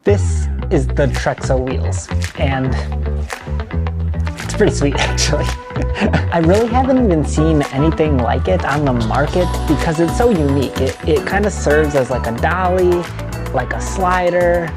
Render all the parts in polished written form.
This is the Trexo Wheels, and it's pretty sweet actually. I really haven't even seen anything like it on the market because it's so unique. It kind of serves as like a dolly, like a slider,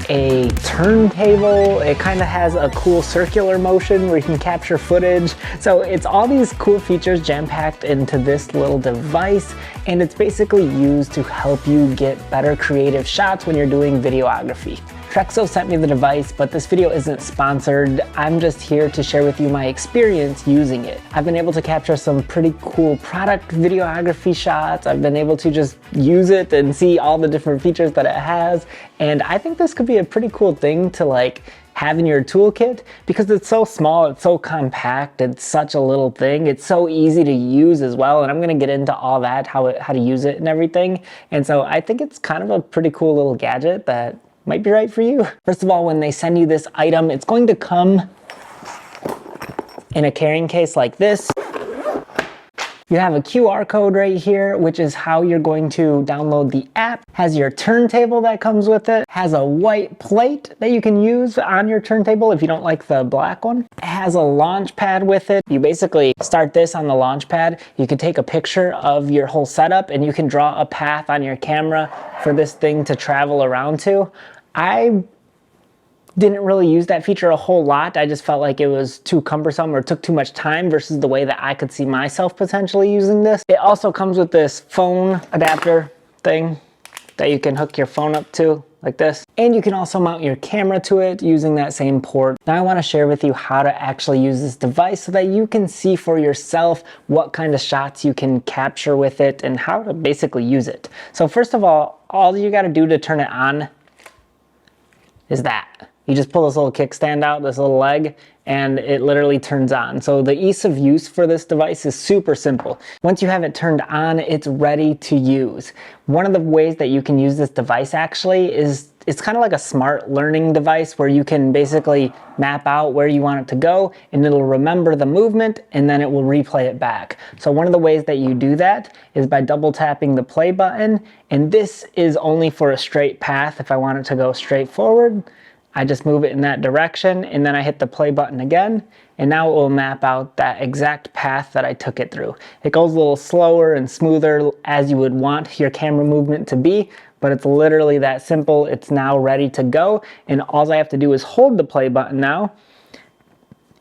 a turntable. It kind of has a cool circular motion where you can capture footage. So it's all these cool features jam-packed into this little device, and it's basically used to help you get better creative shots when you're doing videography. Trexo sent me the device, but this video isn't sponsored. I'm just here to share with you my experience using it. I've been able to capture some pretty cool product videography shots. I've been able to just use it and see all the different features that it has. And I think this could be a pretty cool thing to like have in your toolkit because it's so small, it's so compact, it's such a little thing. It's so easy to use as well. And I'm gonna get into all that, how to use it and everything. And so I think it's kind of a pretty cool little gadget that might be right for you. First of all, when they send you this item, it's going to come in a carrying case like this. You have a QR code right here, which is how you're going to download the app. Has your turntable that comes with it. Has a white plate that you can use on your turntable if you don't like the black one. It has a launch pad with it. You basically start this on the launch pad. You can take a picture of your whole setup and you can draw a path on your camera for this thing to travel around to. I didn't really use that feature a whole lot. I just felt like it was too cumbersome or took too much time versus the way that I could see myself potentially using this. It also comes with this phone adapter thing that you can hook your phone up to like this. And you can also mount your camera to it using that same port. Now I want to share with you how to actually use this device so that you can see for yourself what kind of shots you can capture with it and how to basically use it. So first of all you got to do to turn it on is that. You just pull this little kickstand out, this little leg, and it literally turns on. So the ease of use for this device is super simple. Once you have it turned on, it's ready to use. One of the ways that you can use this device actually is it's kind of like a smart learning device where you can basically map out where you want it to go and it'll remember the movement and then it will replay it back. So one of the ways that you do that is by double tapping the play button, and this is only for a straight path. If I want it to go straight forward, I just move it in that direction and then I hit the play button again, and now it will map out that exact path that I took it through. It goes a little slower and smoother as you would want your camera movement to be, but it's literally that simple. It's now ready to go, and all I have to do is hold the play button now,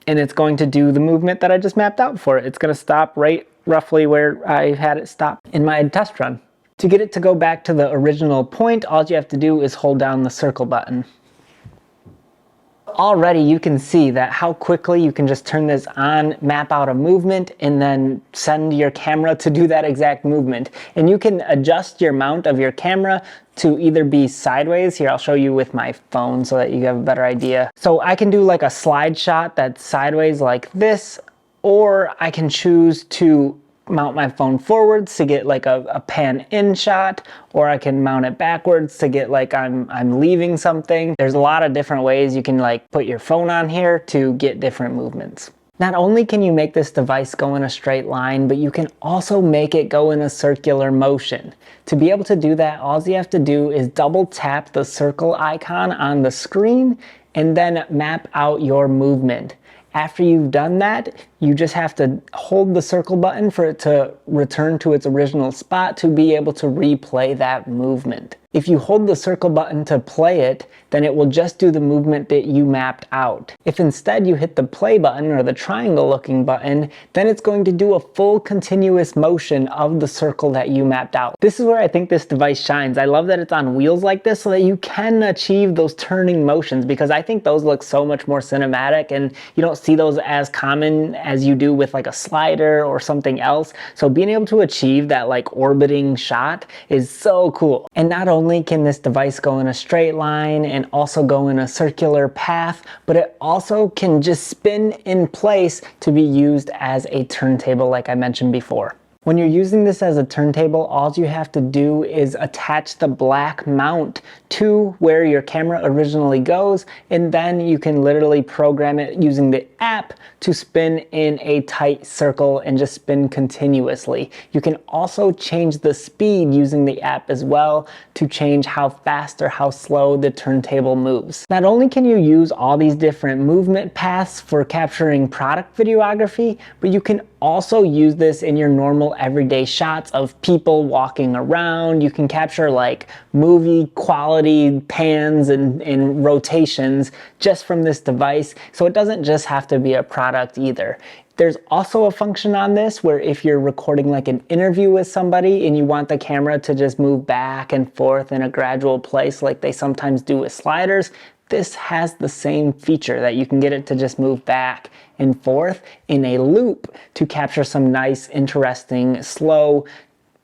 and it's going to do the movement that I just mapped out for it. It's going to stop right roughly where I had it stop in my test run. To get it to go back to the original point, all you have to do is hold down the circle button. Already you can see that how quickly you can just turn this on, map out a movement, and then send your camera to do that exact movement. And you can adjust your mount of your camera to either be sideways. Here, I'll show you with my phone so that you have a better idea. So I can do like a slide shot that's sideways like this, or I can choose to mount my phone forwards to get like a pan in shot, or I can mount it backwards to get like I'm leaving something. There's a lot of different ways you can like put your phone on here to get different movements. Not only can you make this device go in a straight line, but you can also make it go in a circular motion. To be able to do that, all you have to do is double tap the circle icon on the screen and then map out your movement. After you've done that, you just have to hold the circle button for it to return to its original spot to be able to replay that movement. If you hold the circle button to play it, then it will just do the movement that you mapped out. If instead you hit the play button or the triangle looking button, then it's going to do a full continuous motion of the circle that you mapped out. This is where I think this device shines. I love that it's on wheels like this so that you can achieve those turning motions, because I think those look so much more cinematic and you don't see those as common as you do with like a slider or something else. So being able to achieve that like orbiting shot is so cool. And not only can this device go in a straight line and also go in a circular path, but it also can just spin in place to be used as a turntable like I mentioned before. When you're using this as a turntable, all you have to do is attach the black mount to where your camera originally goes, and then you can literally program it using the app to spin in a tight circle and just spin continuously. You can also change the speed using the app as well to change how fast or how slow the turntable moves. Not only can you use all these different movement paths for capturing product videography, but you can also use this in your normal everyday shots of people walking around. You can capture like movie quality pans and rotations just from this device. So it doesn't just have to be a product either. There's also a function on this where if you're recording like an interview with somebody and you want the camera to just move back and forth in a gradual place like they sometimes do with sliders, this has the same feature that you can get it to just move back and forth in a loop to capture some nice, interesting, slow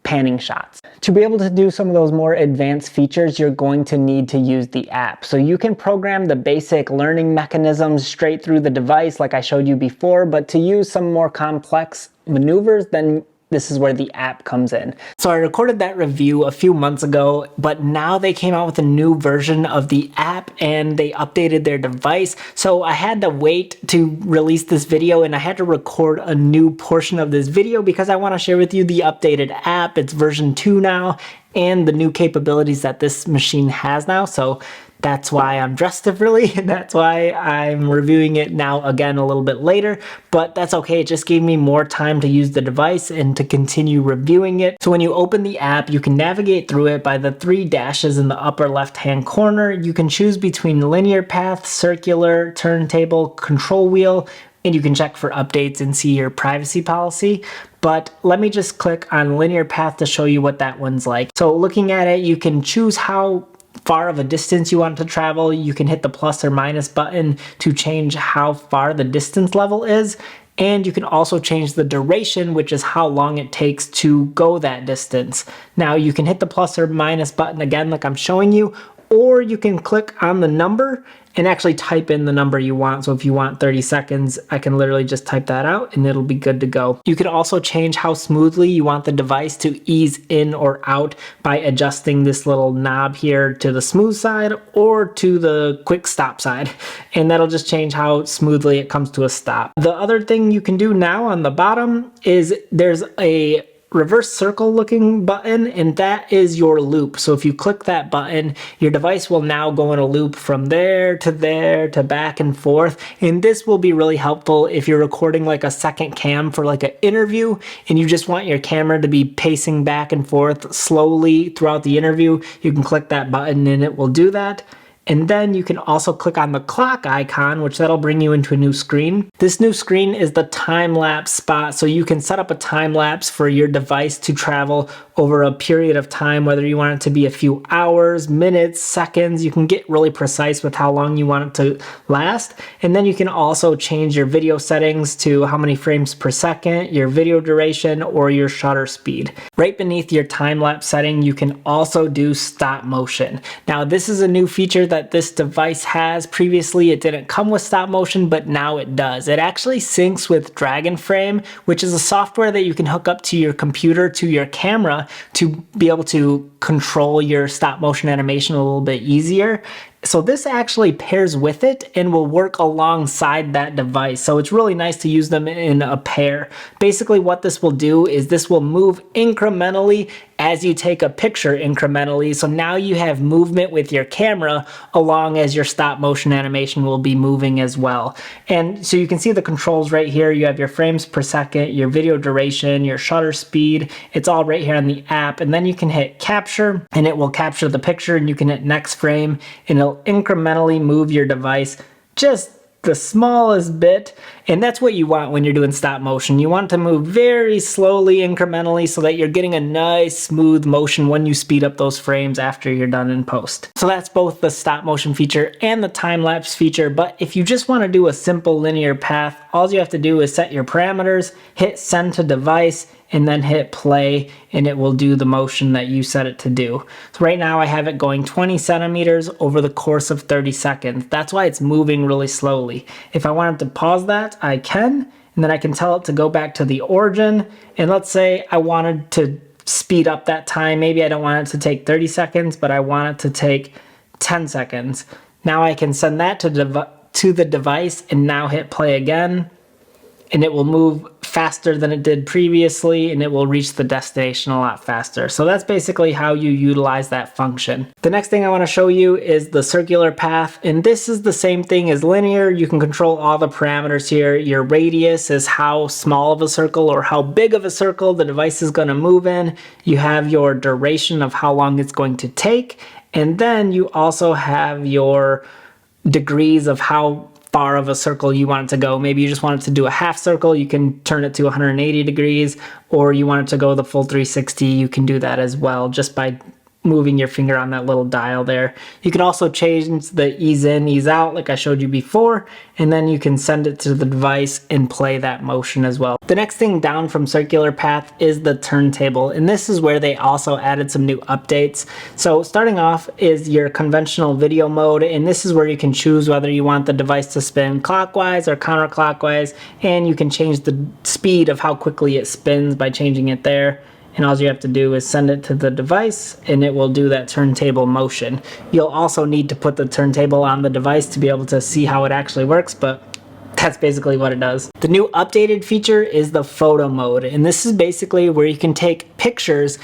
panning shots. To be able to do some of those more advanced features, you're going to need to use the app. So you can program the basic learning mechanisms straight through the device like I showed you before, but to use some more complex maneuvers, then this is where the app comes in. So I recorded that review a few months ago, but now they came out with a new version of the app and they updated their device. So I had to wait to release this video and I had to record a new portion of this video because I want to share with you the updated app. It's version 2 now and the new capabilities that this machine has now. So that's why I'm dressed differently, and that's why I'm reviewing it now again a little bit later, but that's okay. It just gave me more time to use the device and to continue reviewing it. So when you open the app, you can navigate through it by the 3 dashes in the upper left-hand corner. You can choose between linear path, circular, turntable, control wheel, and you can check for updates and see your privacy policy. But let me just click on linear path to show you what that one's like. So looking at it, you can choose how far of a distance you want to travel. You can hit the plus or minus button to change how far the distance level is. And you can also change the duration, which is how long it takes to go that distance. Now you can hit the plus or minus button again like I'm showing you, or you can click on the number and actually type in the number you want. So if you want 30 seconds, I can literally just type that out and it'll be good to go. You can also change how smoothly you want the device to ease in or out by adjusting this little knob here to the smooth side or to the quick stop side. And that'll just change how smoothly it comes to a stop. The other thing you can do now on the bottom is there's a reverse circle looking button, and that is your loop. So if you click that button, your device will now go in a loop from there to back and forth. And this will be really helpful if you're recording like a second cam for like an interview and you just want your camera to be pacing back and forth slowly throughout the interview. You can click that button and it will do that. And then you can also click on the clock icon, which that'll bring you into a new screen. This new screen is the time-lapse spot, so you can set up a time-lapse for your device to travel over a period of time, whether you want it to be a few hours, minutes, seconds. You can get really precise with how long you want it to last. And then you can also change your video settings to how many frames per second, your video duration, or your shutter speed. Right beneath your time-lapse setting, you can also do stop motion. Now, this is a new feature that this device has. Previously, it didn't come with stop motion, but now it does. It actually syncs with Dragon Frame, which is a software that you can hook up to your computer, to your camera, to be able to control your stop motion animation a little bit easier. So this actually pairs with it and will work alongside that device. So it's really nice to use them in a pair. Basically what this will do is this will move incrementally as you take a picture incrementally. So now you have movement with your camera along as your stop motion animation will be moving as well. And so you can see the controls right here. You have your frames per second, your video duration, your shutter speed. It's all right here on the app. And then you can hit capture and it will capture the picture, and you can hit next frame and it'll incrementally move your device just the smallest bit. And that's what you want when you're doing stop motion. You want it to move very slowly, incrementally, so that you're getting a nice smooth motion when you speed up those frames after you're done in post. So that's both the stop motion feature and the time-lapse feature. But if you just want to do a simple linear path, all you have to do is set your parameters, hit send to device, and then hit play, and it will do the motion that you set it to do. So right now I have it going 20 centimeters over the course of 30 seconds. That's why it's moving really slowly. If I wanted to pause that, I can, and then I can tell it to go back to the origin. And let's say I wanted to speed up that time. Maybe I don't want it to take 30 seconds, but I want it to take 10 seconds. Now I can send that to the device and now hit play again, and it will move faster than it did previously, and it will reach the destination a lot faster. So that's basically how you utilize that function. The next thing I want to show you is the circular path, and this is the same thing as linear. You can control all the parameters here. Your radius is how small of a circle or how big of a circle the device is going to move in. You have your duration of how long it's going to take, and then you also have your degrees of how far of a circle you want it to go. Maybe you just want it to do a half circle, you can turn it to 180 degrees, or you want it to go the full 360, you can do that as well just by moving your finger on that little dial there. You can also change the ease in, ease out like I showed you before, and then you can send it to the device and play that motion as well. The next thing down from circular path is the turntable, and this is where they also added some new updates. So starting off is your conventional video mode, and this is where you can choose whether you want the device to spin clockwise or counterclockwise, and you can change the speed of how quickly it spins by changing it there. And all you have to do is send it to the device and it will do that turntable motion. You'll also need to put the turntable on the device to be able to see how it actually works, but that's basically what it does. The new updated feature is the photo mode, and this is basically where you can take pictures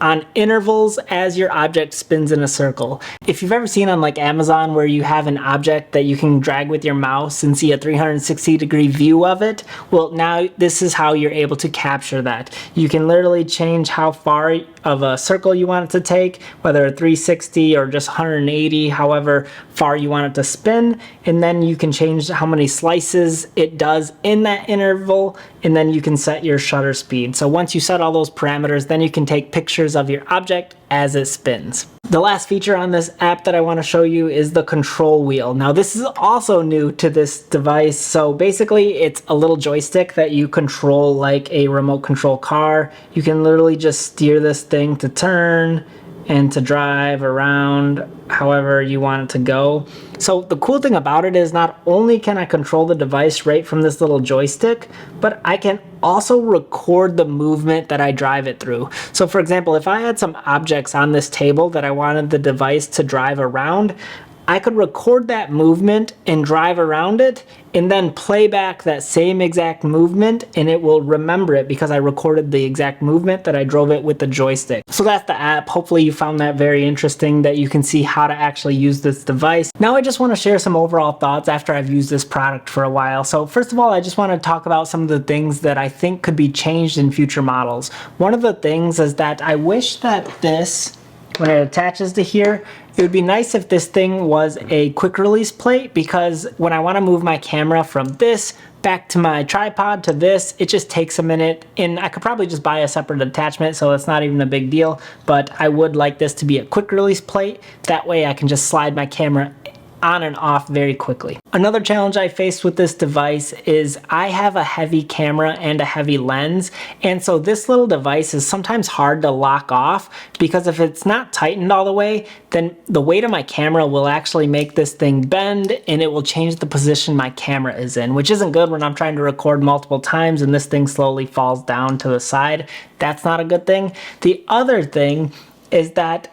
on intervals as your object spins in a circle. If you've ever seen on like Amazon where you have an object that you can drag with your mouse and see a 360-degree view of it, well, now this is how you're able to capture that. You can literally change how far of a circle you want it to take, whether 360 or just 180, however far you want it to spin, and then you can change how many slices it does in that interval, and then you can set your shutter speed. So once you set all those parameters, then you can take pictures of your object as it spins. The last feature on this app that I want to show you is the control wheel. Now this is also new to this device. So basically it's a little joystick that you control like a remote control car. You can literally just steer this thing to turn and to drive around however you want it to go. So the cool thing about it is not only can I control the device right from this little joystick, but I can also record the movement that I drive it through. So for example, if I had some objects on this table that I wanted the device to drive around, I could record that movement and drive around it and then play back that same exact movement, and it will remember it because I recorded the exact movement that I drove it with the joystick. So that's the app. Hopefully you found that very interesting, that you can see how to actually use this device. Now I just want to share some overall thoughts after I've used this product for a while. So first of all, I just want to talk about some of the things that I think could be changed in future models. One of the things is that I wish that this, when it attaches to here, it would be nice if this thing was a quick release plate, because when I want to move my camera from this back to my tripod to this, it just takes a minute, and I could probably just buy a separate attachment, so it's not even a big deal, but I would like this to be a quick release plate. That way I can just slide my camera on and off very quickly. Another challenge I faced with this device is I have a heavy camera and a heavy lens, and so this little device is sometimes hard to lock off, because if it's not tightened all the way, then the weight of my camera will actually make this thing bend, and it will change the position my camera is in, which isn't good when I'm trying to record multiple times and this thing slowly falls down to the side. That's not a good thing. The other thing is that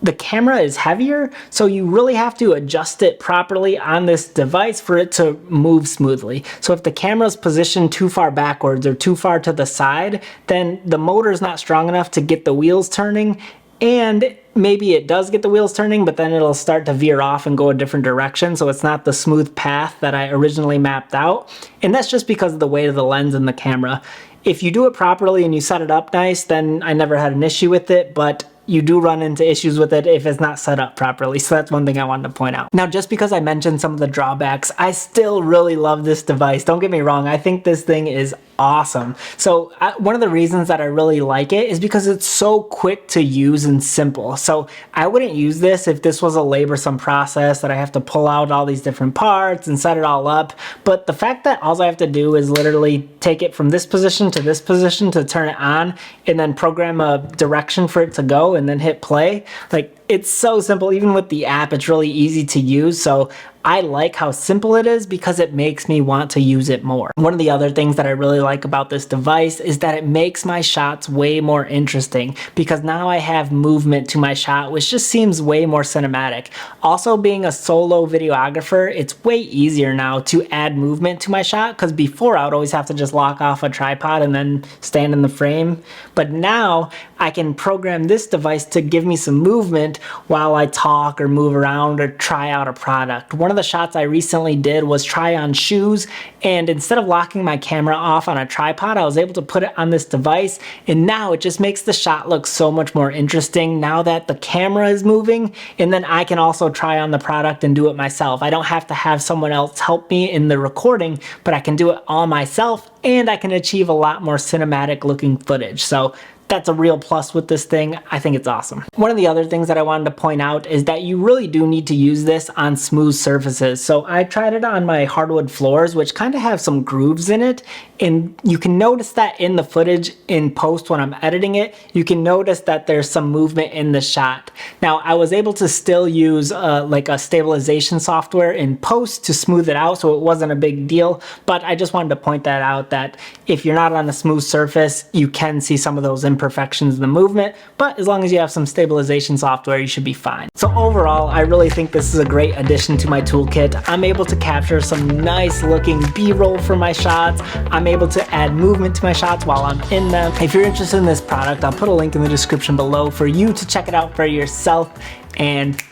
the camera is heavier, so you really have to adjust it properly on this device for it to move smoothly. So if the camera's positioned too far backwards or too far to the side, then the motor's not strong enough to get the wheels turning, and maybe it does get the wheels turning, but then it'll start to veer off and go a different direction, so it's not the smooth path that I originally mapped out. And that's just because of the weight of the lens and the camera. If you do it properly and you set it up nice, then I never had an issue with it, but you do run into issues with it if it's not set up properly. So that's one thing I wanted to point out. Now, just because I mentioned some of the drawbacks, I still really love this device. Don't get me wrong, I think this thing is awesome. So one of the reasons that I really like it is because it's so quick to use and simple. So I wouldn't use this if this was a laborsome process that I have to pull out all these different parts and set it all up. But the fact that all I have to do is literally take it from this position to turn it on, and then program a direction for it to go, and then hit play. Like, it's so simple. Even with the app, it's really easy to use. So I like how simple it is because it makes me want to use it more. One of the other things that I really like about this device is that it makes my shots way more interesting because now I have movement to my shot, which just seems way more cinematic. Also, being a solo videographer, it's way easier now to add movement to my shot because before I would always have to just lock off a tripod and then stand in the frame. But now I can program this device to give me some movement while I talk or move around or try out a product. One of the shots I recently did was try on shoes, and instead of locking my camera off on a tripod, I was able to put it on this device, and now it just makes the shot look so much more interesting now that the camera is moving, and then I can also try on the product and do it myself. I don't have to have someone else help me in the recording, but I can do it all myself, and I can achieve a lot more cinematic looking footage. So that's a real plus with this thing. I think it's awesome. One of the other things that I wanted to point out is that you really do need to use this on smooth surfaces. So I tried it on my hardwood floors, which kind of have some grooves in it. And you can notice that in the footage in post when I'm editing it, you can notice that there's some movement in the shot. Now, I was able to still use like a stabilization software in post to smooth it out, so it wasn't a big deal. But I just wanted to point that out, that if you're not on a smooth surface, you can see some of those imperfections in the movement, but as long as you have some stabilization software, you should be fine. So overall, I really think this is a great addition to my toolkit. I'm able to capture some nice looking B-roll for my shots. I'm able to add movement to my shots while I'm in them. If you're interested in this product, I'll put a link in the description below for you to check it out for yourself, and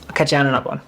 I'll catch you on another one.